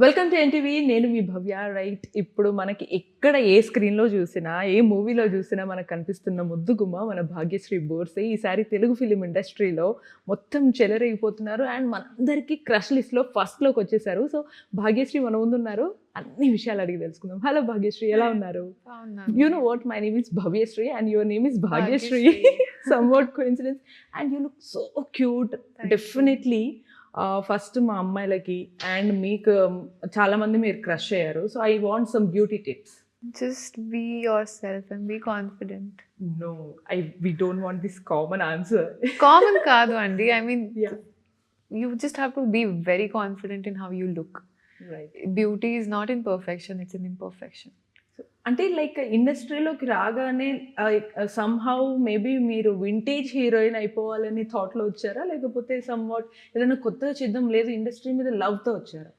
Welcome to NTV. నేను మీ భవ్య. Right, ఇప్పుడు మనకి ఎక్కడ ఏ స్క్రీన్‌లో చూసినా, ఏ మూవీలో చూసినా మనకు కనిపిస్తున్న ముద్దుగుమ్మ మన భాగ్యశ్రీ బోర్సే. ఈసారి తెలుగు ఫిల్మ్ ఇండస్ట్రీలో మొత్తం చెలరేగిపోతున్నారు. అండ్ మనందరికీ క్రష్ లిస్ట్‌లో ఫస్ట్‌లోకి వచ్చేసారు. సో, భాగ్యశ్రీ మన ముందున్నారు. అన్ని విషయాలు అడిగి తెలుసుకుందాం. హలో భాగ్యశ్రీ, ఎలా ఉన్నారు? బాగున్నాను. You know what, my name is Bhavyashree and your name is Bhagyashree. Bhagyashree. Somewhat coincidence. And you look so cute. Thank you. Definitely first మా అమ్మాయిలకి అండ్ మీకు చాలా మంది మీరు క్రష్ అయ్యారు. So I want some beauty tips. Just be yourself and be confident. No, we don't want this common answer. Common కాదు అండి. I mean, Yeah. you just have to be very confident in how you look. Right. Beauty is not in perfection, it's in imperfection. అంటే like ఇండస్ట్రీలోకి రాగానే somehow maybe మీరు vintage heroine అయిపోవాలని థాట్లో వచ్చారా, లేకపోతే some what ఏదైనా కొత్తగా చేద్దాం, లేదు ఇండస్ట్రీ మీద లవ్తో వచ్చారా?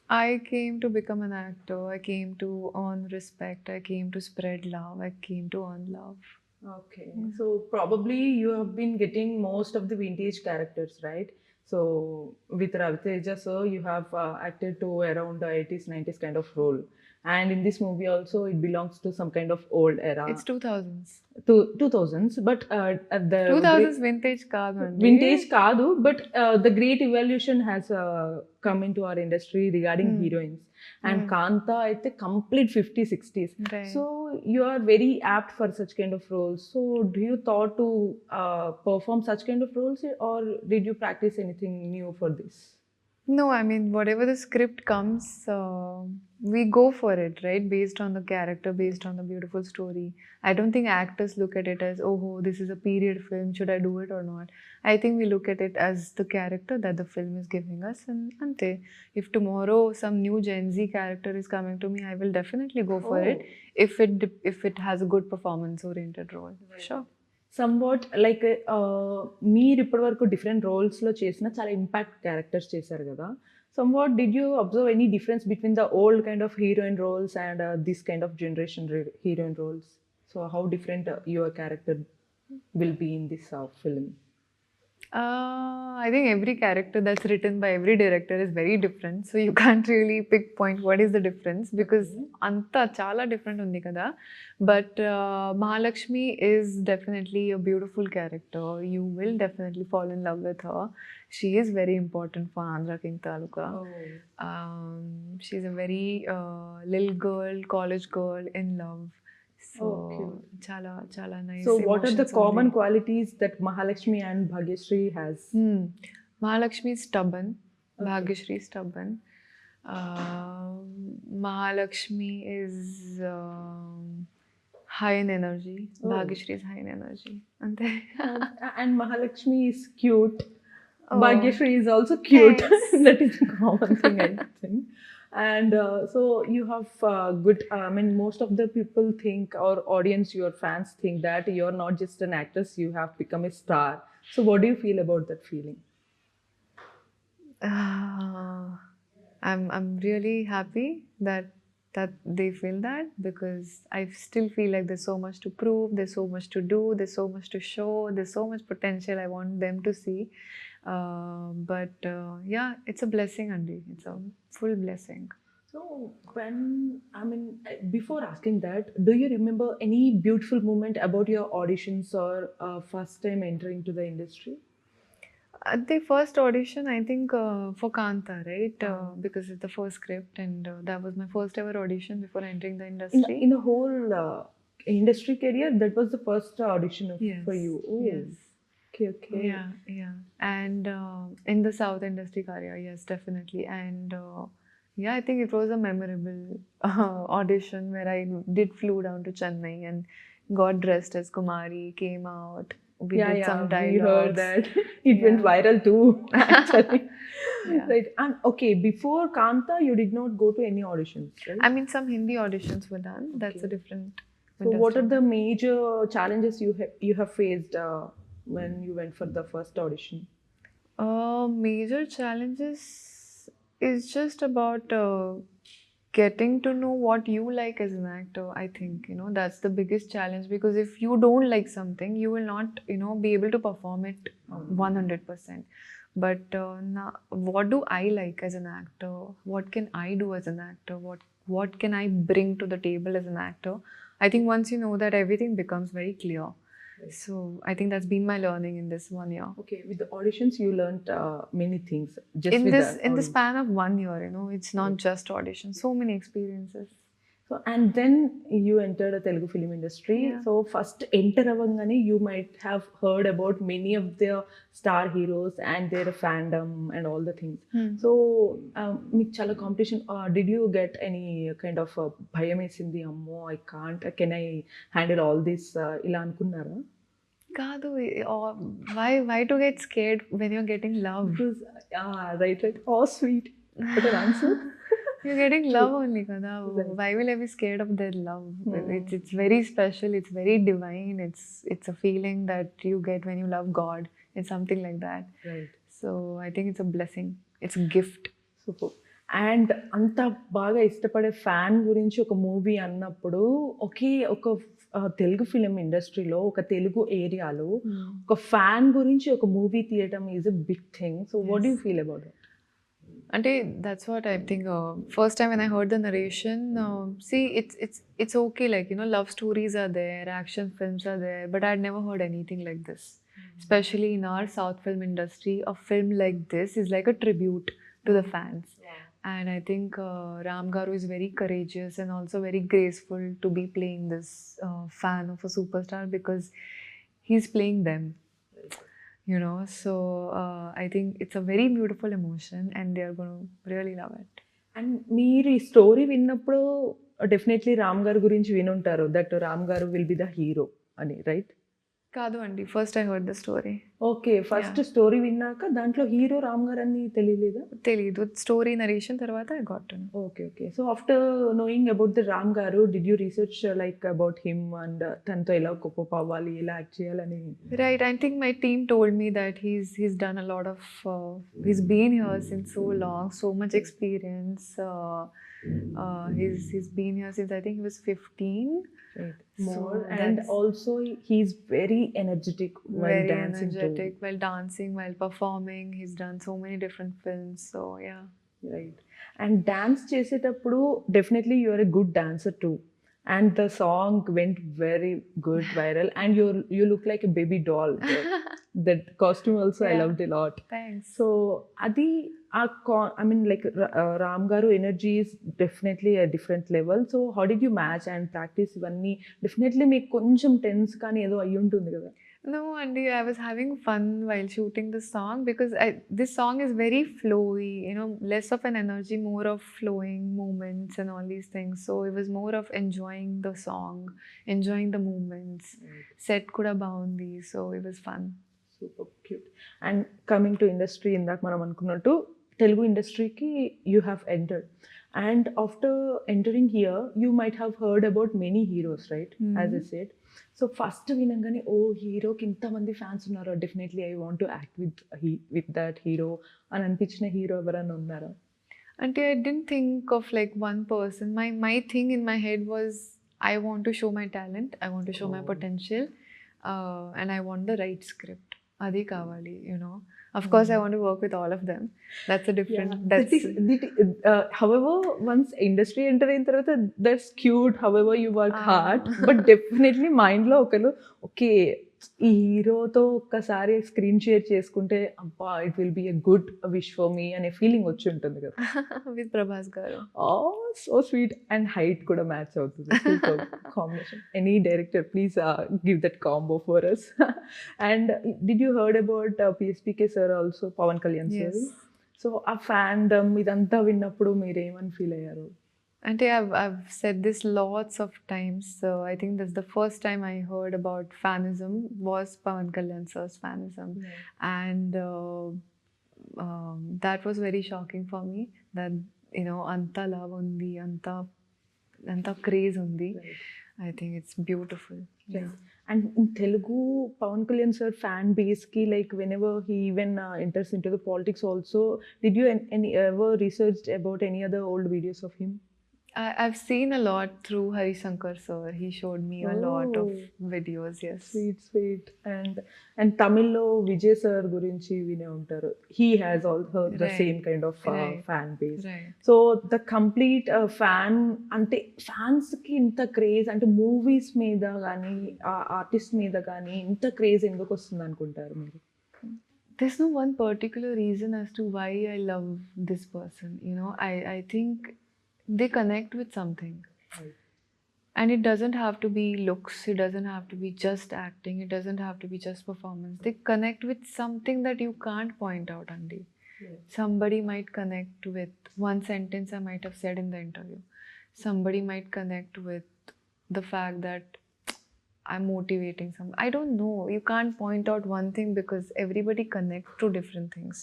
I came to become an actor. I came to earn respect. I came to spread love. I came to earn love. Okay. So probably you have been getting most of the vintage characters, right? So with Raviteja sir, you have acted to around the 80s, 90s kind of role. And in this movie also, it belongs to some kind of old era. It's 2000s. 2000s, but the 2000s vintage కాదు అండి. vintage kaadu, but the great evolution has come into our industry regarding heroines. And Kanta aithe complete 50s, 60s. Right. So you are very apt for such kind of roles. So do you thought to perform such kind of roles, or did you practice anything new for this? No, I mean, whatever the script comes, we go for it, right? Based on the character, based on the beautiful story. I don't think actors look at it as, oh, this is a period film, should I do it or not? I think we look at it as the character that the film is giving us. And ante, if tomorrow some new Gen Z character is coming to me, I will definitely go for it if it has a good performance-oriented role. Sure. Somewhat like మీరు ఇప్పటివరకు different రోల్స్లో చేసిన చాలా impact characters చేశారు కదా. Somewhat did you observe any difference between the old kind of heroine roles and this kind of generation heroine roles? So how different your character will be in this film? I think every character that's written by every director is very different. So you can't really pinpoint what is the difference because anta chala different undi kada. But Mahalakshmi is definitely a beautiful character. You will definitely fall in love with her. She is very important for Andhra King Taluka. She's a very little girl, college girl in love. So cute. chala nice. So what are the emotions common undi. qualities that Mahalakshmi and Bhagyashree has? Mahalakshmi is stubborn. Bhagyashree is stubborn. Mahalakshmi is high in energy. Bhagyashree is high in energy. Ante. And Mahalakshmi is cute. Oh. Bhagyashree is also cute. Thanks. That is a common thing, I think. And so you have good, I mean, most of the people think, or audience, your fans think that you're not just an actress, you have become a star. So what do you feel about that feeling? I'm really happy that they feel that because I still feel like there's so much to prove, there's so much to do, there's so much to show, there's so much potential I want them to see. But yeah, it's a blessing, Andy. It's a full blessing. So when, I mean, before asking that, do you remember any beautiful moment about your auditions or first time entering to the industry? At the first audition, I think for Kanta, right? Because it's the first script, and that was my first ever audition before entering the industry. In the whole industry career, that was the first audition Yes. for you. Oh. Yes. Okay. Yeah. And in the South industry career, yes, definitely. And yeah, I think it was a memorable audition where I flew down to Chennai and got dressed as Kumari, came out. We did some dialogues. We heard that. It went viral too, actually. Yeah. Right. And okay, before Kanta, you did not go to any auditions, right? I mean, some Hindi auditions were done. That's a different. So what are the major challenges you have faced when you went for the first audition? Major challenges is just about getting to know what you like as an actor. I think that's the biggest challenge, because if you don't like something, you will not be able to perform it 100%. But what do I like as an actor? What can I do as an actor? What can I bring to the table as an actor? I think once you know that, everything becomes very clear. Right. So I think that's been my learning in this 1 year. Okay, with the auditions you learned many things just In with this the in the audience. span of 1 year, it's not Right. just audition. So many experiences. So and then you entered the Telugu film industry. Yeah. So first enter avangane you might have heard about many of the star heroes and their fandom and all the things. So మీకు చాలా competition did you get any kind of భయం వేసింది అమ్మో I can't can I handle all this ఇలా అనుకున్నారా? Kadu, why to get scared when you're getting love? Because right, oh sweet, what an answer. You're getting love only, kada. Right. Why will I be scared of their love? Hmm. It's very special. It's very divine. It's a feeling that you get when you love God. It's something like that. Right. So I think it's a blessing. It's a gift. Super. And అంత బాగా ఇష్టపడే fan గురించి ఒక movie అన్నప్పుడు ఒక Telugu film ఇండస్ట్రీలో ఒక తెలుగు ఏరియాలో ఒక ఫ్యాన్ గురించి ఒక మూవీ తీయటం is a big thing. So what do you feel about it? Ante, that's what I think. First time when I heard the narration, see, it's okay. Like, love stories are there, action films are there, but I'd never heard anything like this. Especially in our South film industry, a film like this is like a tribute to the fans. And I think Ram Garu is very courageous and also very graceful to be playing this fan of a superstar, because he's playing them. So I think it's a very beautiful emotion and they are going to really love it. And మీరు ఈ story విన్నప్పుడు definitely Ram గారు గురించి వినుంటారు, that Ram garu will be the hero అని, right? Kadu Andi, first I heard the story. Okay, first story విన్నాక దాంట్లో hero Ram garu అని తెలియలేదా? Telidu. Story narration tarvata I got to know. Okay okay. So after knowing about the Ram garu, did you research like about him and తనతో ఎలా cope up అవ్వాలి, ఎలా act చేయాలని? Right. I think my team told me that he's done a lot of. He's been here since so long, so much experience. He's been here since I think he was 15. Right. So More and that's- also he's very energetic while Very dancing energetic while dancing, while performing. He's done so many different films. So yeah. too. Right. And dance చేసేటప్పుడు definitely you are a good dancer too. And the song went very good viral and you look like a baby doll. That costume also I Yeah. loved a lot. Thanks. So adi I mean like Ram Garu energy is definitely a different level. So how did you match and practice ivanni? Definitely మీకు కొంచెం tense కానీ ఏదో అయ్యి ఉంటుంది కదా? No, Andy, I was having fun while shooting this song because this song is very flowy, less of an energy, more of flowing movements and all these things. So it was more of enjoying the song, enjoying the movements. Set kuda baundi, so it was fun. Super cute. And coming to industry, ఇందాక మనం అనుకున్నట్టు తెలుగు ఇండస్ట్రీకి you have entered and after entering here you might have heard about many heroes, right? As I said. So first వినంగానే ఓ హీరోకి ఇంతమంది fans ఉన్నారో, definitely I want to act with that hero అని అనిపించిన హీరో ఎవరైనా ఉన్నారా? Until I didn't think of like one person. My thing in my head was, I want to show my talent, I want to show my potential, and I want the right script. Adi kavali, Of course, I want to work with all of them. That's a different. However, once industry enter in tarvata, that's cute. However, you work hard, but definitely mind lo okalu okay. ఈ హీరోతో ఒక్కసారి screen share చేసుకుంటే అబ్బా it will be a good wish for me అనే feeling వచ్చి ఉంటుంది కదా? With Prabhas garu. So sweet and height కూడా మ్యాచ్ అవుతుంది. Combination. Any director please give that combo for us. And did you heard about PSPK sir also, Pawan Kalyan sir? Yes. So ఆ fandom ఇదంతా విన్నప్పుడు మీరు ఏమని ఫీల్ అయ్యారు? Ante, I've said this lots of times. So I think that's the first time I heard about fanism was Pawan Kalyan sir's fanism. And that was very shocking for me, that anta love undi, anta craze undi. Right. I think it's beautiful. Right. And in Telugu, Pawan Kalyan sir fan base ki, like whenever he even enters into the politics also, did you ever researched about any other old videos of him? I've seen a lot through Hari Shankar sir. He showed me a lot of Oh. videos. Yes. Sweet and తమిళ్లో Vijay sir గురించి వినే ఉంటారు. He has also the Right. Same kind of Right. Fan base. Right. So the complete fan అంటే ఫ్యాన్స్కి ఇంత craze అంటే movies మీద కానీ ఆర్టిస్ట్ మీద కానీ ఇంత క్రేజ్ ఎందుకు వస్తుంది అనుకుంటారు మీరు? There's no one particular reason as to why I love this person. You know, I think they connect with something. And it doesn't have to be looks, it doesn't have to be just acting, it doesn't have to be just performance. They connect with something that you can't point out, Andy. Somebody might connect with one sentence I might have said in the interview. Somebody might connect with the fact that I'm motivating some. I don't know. You can't point out one thing because everybody connects to different things.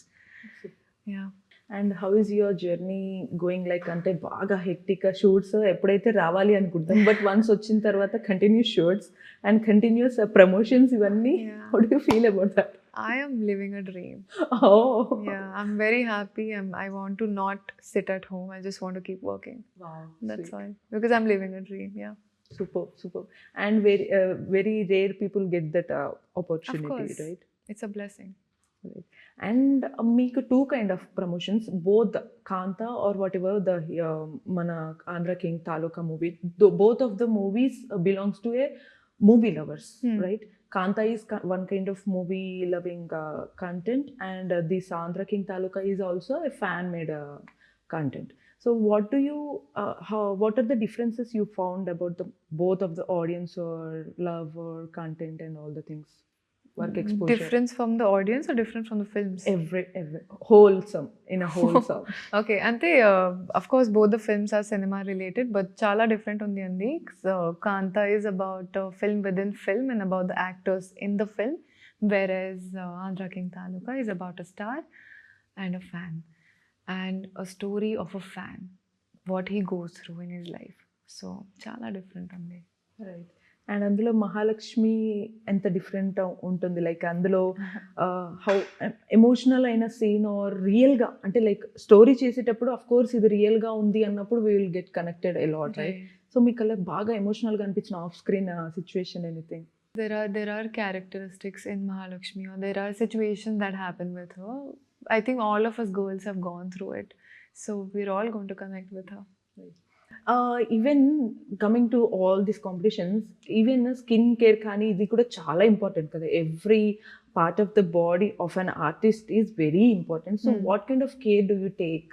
Yeah. And how is your journey going like అంటే బాగా హెక్టిక్గా shoots ఎప్పుడైతే రావాలి అనుకుంటాం but once వచ్చిన తర్వాత continuous shoots and continuous promotions ఇవన్నీ Yeah. How do you feel about that? I am living a dream. Oh. Yeah, I'm very happy. I want to not sit at home. I just want to keep working. Wow. That's Sweet. all. Because I'm living a dream. Yeah. Super. And very rare people get that opportunity, course. right? It's a blessing. Right. And మీకు two kind of promotions both Kaantha or whatever the మన Andhra King Taluka movie both of the movies belongs to a movie lovers, right? Kaantha is one kind of movie loving content and this Andhra King Taluka is also a fan made content. So what are the differences you found about the both of the audience or love or content and all the things? Work exposure. Difference from the audience or different from the films? Every wholesome in a wholesome. Okay, ante of course both the films are cinema related, but chala different undi andi. So Kanta is about a film within film and about the actors in the film, whereas Andhra King Taluka is about a star and a fan and a story of a fan, what he goes through in his life. So chala different undi. Right. And అందులో మహాలక్ష్మి ఎంత different ఉంటుంది, like అందులో how emotional అయిన scene are రియల్గా అంటే like story చేసేటప్పుడు of course ఇది రియల్గా ఉంది అన్నప్పుడు we will get connected a lot, right? So మీకు అలా బాగా ఎమోషనల్గా అనిపించిన off screen situation anything? There are characteristics in Mahalakshmi, or there are situations that happen with her. I think all of us girls have gone through it, so we're all going to connect with her. Even coming to all these competitions, even skin care కానీ ఇది కూడా చాలా important కదా. Every part of the body of an artist is very important. So what kind of care do you take?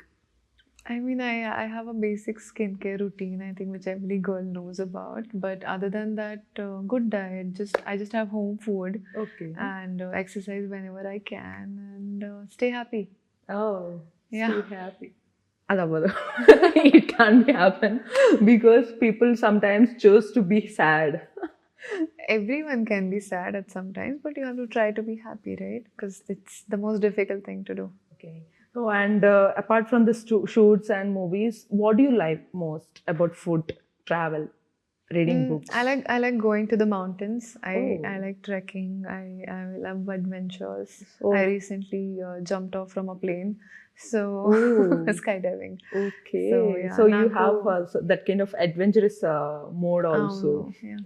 I mean, I have a basic skincare routine, I think, which every girl knows about. But other than that, good diet. I just have home food. Okay. And exercise whenever I can, and stay happy. Oh, Yeah. stay happy. Adavadu. It can't be happen because people sometimes choose to be sad. Everyone can be sad at some times, but you have to try to be happy, right? Because it's the most difficult thing to do. Okay. So, and apart from the shoots and movies, what do you like most about food, travel, reading books? I like going to the mountains. Oh. I like trekking. I love adventures. Oh. I recently jumped off from a plane, so Oh. skydiving. Okay. So, yeah, So you Naku- have that kind of adventurous mode also. Yeah.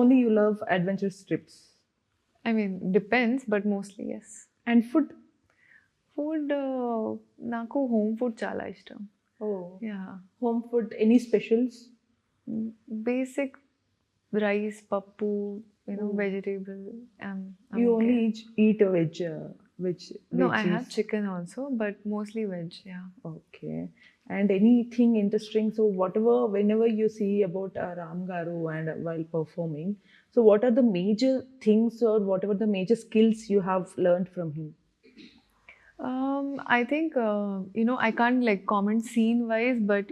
Only you love adventurous trips. I mean, depends, but mostly yes. And food? Food, నాకు home food చాలా ఇష్టం. Oh. Yeah. Home food, any specials? Basic rice, pappu, Oh. vegetable. I'm You okay. only eat a veg. No, I veggies. have chicken also, but mostly veg. Yeah. Okay. And anything interesting? So whenever you see about Ram Garu and while performing, so what are the major things or whatever the major skills you have learned from him? I think I can't like comment scene wise, but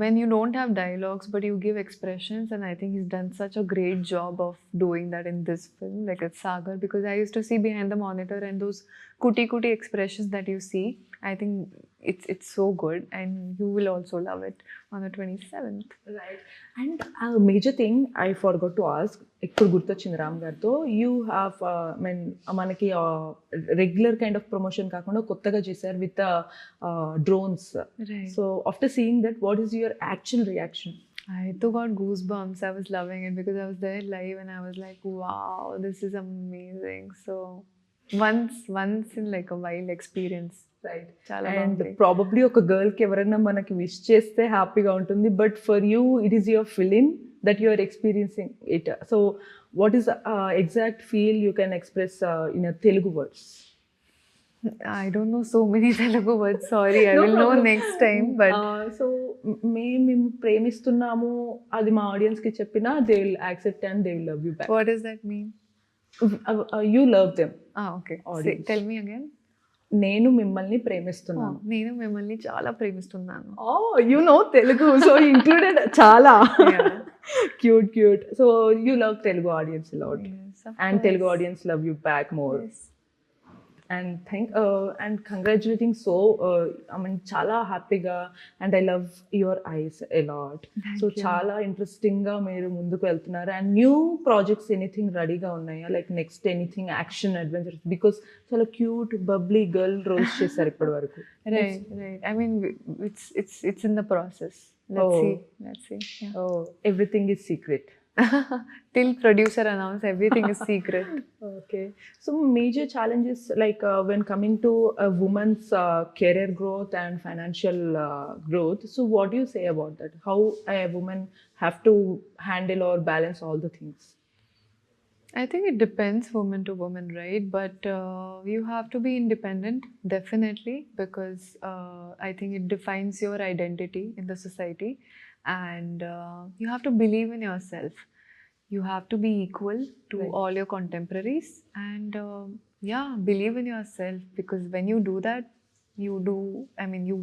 when you don't have dialogues but you give expressions, and I think he's done such a great job of doing that in this film, like it's Sagar, because I used to see behind the monitor and those kuti expressions that you see, I think it's so good, and you will also love it on the 27th. Right and major thing I forgot to ask, ఇప్పుడు గుర్తొచ్చింది రామ్ గారితో, you have mean మనకి regular kind of promotion కాకుండా కొత్తగా చేశారు with drones. Right. So after seeing that what is your actual reaction? I too got goosebumps. I was loving it because I was there live and I was like, wow, this is amazing. So once in like a while experience. Right Chala and బాగుంది. Probably ఒక గర్ల్కి ఎవరైనా మనకి wish చేస్తే హ్యాపీగా ఉంటుంది, but for you it is your film that you are experiencing it. So what is exact feel you can express in Telugu words? I don't know so many Telugu words. Sorry, I will know next time. But so మేము ప్రేమిస్తున్నాము అది మా ఆడియన్స్కి చెప్పినా they will accept and they will love you back. what does that mean? You love them. Okay. Audience. Tell me again. నేను మిమ్మల్ని ప్రేమిస్తున్నాను. నేను మిమ్మల్ని చాలా ప్రేమిస్తున్నాను. You know Telugu, so included చాలా Yeah. Cute. So you love Telugu audience lot Yes, of and Telugu course. Audience love you back more. Yes. And congratulating. So I mean చాలా హ్యాపీగా, and I love your eyes a lot. Thank so you. చాలా ఇంట్రెస్టింగ్గా మీరు ముందుకు వెళ్తున్నారు. And new projects anything రెడీగా ఉన్నాయా? Like next anything action adventures, because చాలా క్యూట్ బబ్లీ గర్ల్ రోల్స్ చేశారు ఇప్పటి వరకు. Right. I mean, it's in the process. Let's Oh. see. Yeah. Everything is secret. Till producer announce, everything is secret. Okay. So major challenges like when coming to a woman's career growth and financial growth. So what do you say about that? How a woman have to handle or balance all the things? I think it depends woman to woman, right? But you have to be independent, definitely, because I think it defines your identity in the society, and you have to believe in yourself. You have to be equal to Right. all your contemporaries, and believe in yourself, because when you do that, you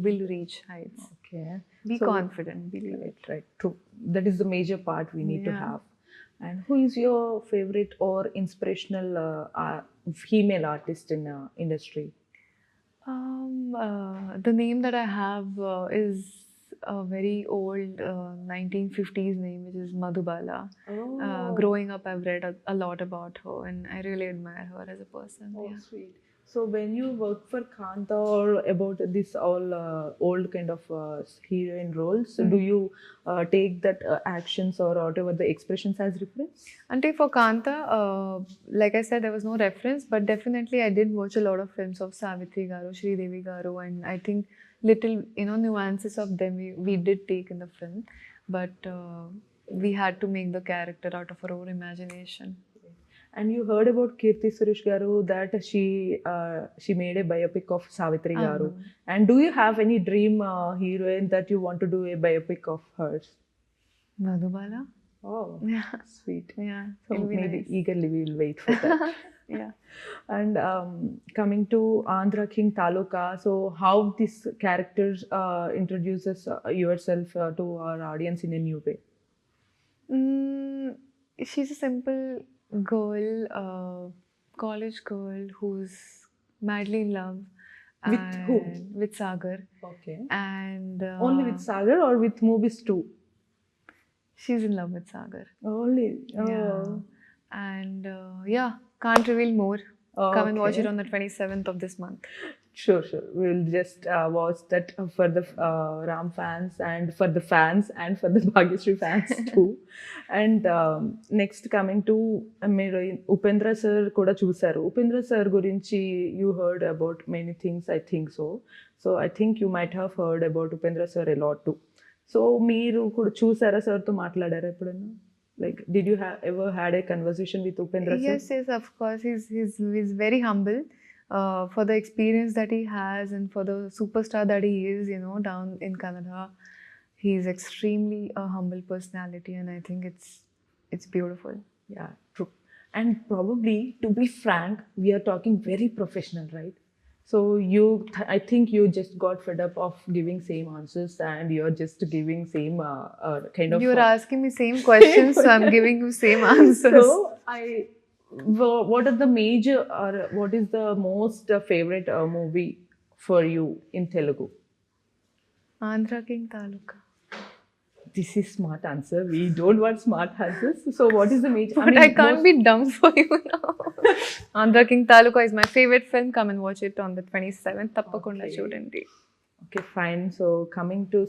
will reach heights. Okay. Be So- confident, believe it. Right. True. That is the major part we need to Yeah. have. And who is your favorite or inspirational female artist in industry? The name that I have is a very old 1950s name, which is Madhubala. Growing up, I've read a lot about her, and I really admire her as a person. Oh, Yeah. sweet. So when you work for Kanta or about this all old kind of heroine roles, do you take that actions or whatever the expressions as reference? Ante for Kanta, like I said, there was no reference, but definitely I did watch a lot of films of Savitri Garu, Sri Devi Garu, and I think little nuances of them we did take in the film, but we had to make the character out of our own imagination. And you heard about Kirti Suresh Garu that she made a biopic of Savitri Garu. And do you have any dream heroine that you want to do a biopic of hers? Madhubala? Oh, Yeah. sweet. Yeah. So It'll be maybe nice. eagerly we will wait for that. Yeah. And coming to Andhra King Taluka, so how this characters introduces yourself to our audience in a new way? She's a simple girl, college girl who's madly in love. With whom? With Sagar. Okay. And Only with Sagar or with movies too? she's in love with Sagar. Only. Oh. Yeah. And can't reveal more. Come and watch Okay. it on the 27th of this month. Sure. We'll just watch that for the Ram fans and for the fans and for the Bhagyashree fans too. And next coming to మీరు Upendra sir కూడా చూసారు. Upendra sir గురించి you heard about many things, I think so. So I think you might have heard about Upendra sir a lot too. So మీరు కూడా చూసారా, సార్తో మాట్లాడారా ఎప్పుడైనా? Like, did you ever had a conversation with Upendra sir? Yes, of course. He's very humble for the experience that he has and for the superstar that he is, down in Canada. He's extremely a humble personality, and I think it's beautiful. Yeah, true. And probably, to be frank, we are talking very professional, right? So I think you just got fed up of giving same answers, and you're just giving same kind of. You're asking me same questions, so I'm giving you same answers. So what are the major or what is the most favorite movie for you in Telugu? Andhra King Taluka. This is smart answer. We don't want smart answers. So what is the major? But I can't be dumb for you now. Andhra King Taluka is my favorite film. Come and watch it on the 27th. Tappakunda Okay. chudandi. Okay, fine. So coming to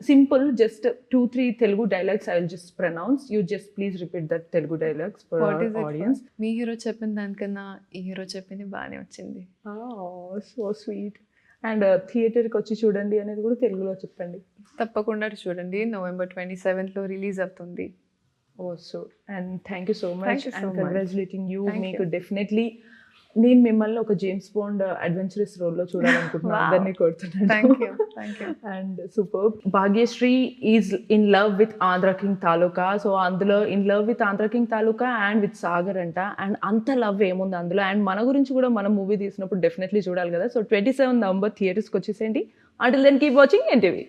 simple, just 2-3 Telugu dialogues. I will just pronounce. You just please repeat that Telugu dialogues for What our is it? audience. Me hero చెప్పిన దానికన్నా ఈ hero చెప్పింది బాగానే వచ్చింది. Oh, so sweet. And థియేటర్కి వచ్చి చూడండి అనేది కూడా తెలుగులో చెప్పండి. తప్పకుండా చూడండి. November 27th రిలీజ్ అవుతుంది. Oh, so and thank you so much. Thank you so and much. congratulating you. Thank మీకు you. డెఫినెట్లీ నేను మిమ్మల్ని ఒక జేమ్స్ బాండ్ అడ్వెంచరస్ రోల్లో చూడాలనుకుంటున్నాను. Wow. అందరినీ కోరుతున్నాను. Thank you. And super. Bhagyashri is in love with Andhra King Taluka. So అందులో in love with Andhra King Taluka and with Sagar అంట. అండ్ అంత లవ్ ఏముంది అందులో. అండ్ మన గురించి కూడా మనం మూవీ తీసినప్పుడు డెఫినెట్లీ చూడాలి కదా. సో 27 November థియేటర్స్కి వచ్చేసేయండి. Until then keep watching NTV.